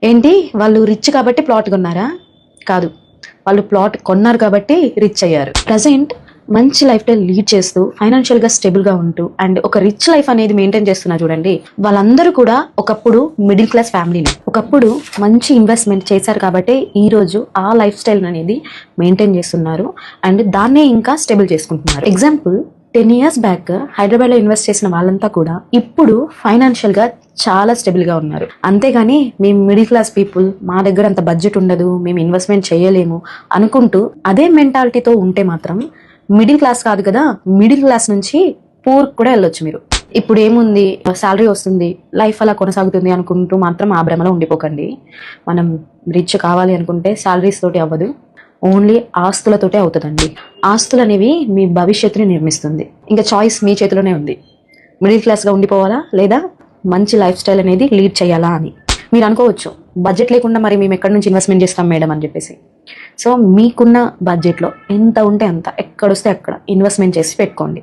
ఏంటి వాళ్ళు రిచ్ కాబట్టి ప్లాట్ కొన్నారా? కాదు, వాళ్ళు ప్లాట్ కొన్నారు కాబట్టి రిచ్ అయ్యారు. ప్రజెంట్ మంచి లైఫ్ స్టైల్ లీడ్ చేస్తూ ఫైనాన్షియల్గా స్టేబుల్గా ఉంటూ అండ్ ఒక రిచ్ లైఫ్ అనేది మెయింటైన్ చేస్తున్నారు చూడండి. వాళ్ళందరూ కూడా ఒకప్పుడు మిడిల్ క్లాస్ ఫ్యామిలీని, ఒకప్పుడు మంచి ఇన్వెస్ట్మెంట్ చేశారు కాబట్టి ఈ రోజు ఆ లైఫ్ స్టైల్ అనేది మెయింటైన్ చేస్తున్నారు అండ్ దాన్నే ఇంకా స్టేబుల్ చేసుకుంటున్నారు. ఎగ్జాంపుల్, 10 years బ్యాక్ హైదరాబాద్లో ఇన్వెస్ట్ చేసిన వాళ్ళంతా కూడా ఇప్పుడు ఫైనాన్షియల్గా చాలా స్టేబుల్గా ఉన్నారు. అంతేగాని మేము మిడిల్ క్లాస్ పీపుల్, మా దగ్గర అంత బడ్జెట్ ఉండదు, మేము ఇన్వెస్ట్మెంట్ చేయలేము అనుకుంటూ అదే మెంటాలిటీతో ఉంటే మాత్రం మిడిల్ క్లాస్ కాదు కదా, మిడిల్ క్లాస్ నుంచి పూర్ కూడా వెళ్ళొచ్చు మీరు. ఇప్పుడు ఏముంది, శాలరీ వస్తుంది, లైఫ్ అలా కొనసాగుతుంది అనుకుంటూ మాత్రం ఆ భ్రమలో ఉండిపోకండి. మనం రిచ్ కావాలి అనుకుంటే శాలరీస్ తోటి అవ్వదు, ఓన్లీ ఆస్తులతోటే అవుతుందండి. ఆస్తులు అనేవి మీ భవిష్యత్తుని నిర్మిస్తుంది. ఇంకా చాయిస్ మీ చేతిలోనే ఉంది. మిడిల్ క్లాస్గా ఉండిపోవాలా లేదా మంచి లైఫ్ స్టైల్ అనేది లీడ్ చేయాలా అని. మీరు అనుకోవచ్చు, బడ్జెట్ లేకుండా మరి మేము ఎక్కడి నుంచి ఇన్వెస్ట్మెంట్ చేస్తాం మేడం అని చెప్పేసి. సో మీకున్న బడ్జెట్లో ఎంత ఉంటే అంత, ఎక్కడొస్తే అక్కడ ఇన్వెస్ట్మెంట్ చేసి పెట్టుకోండి.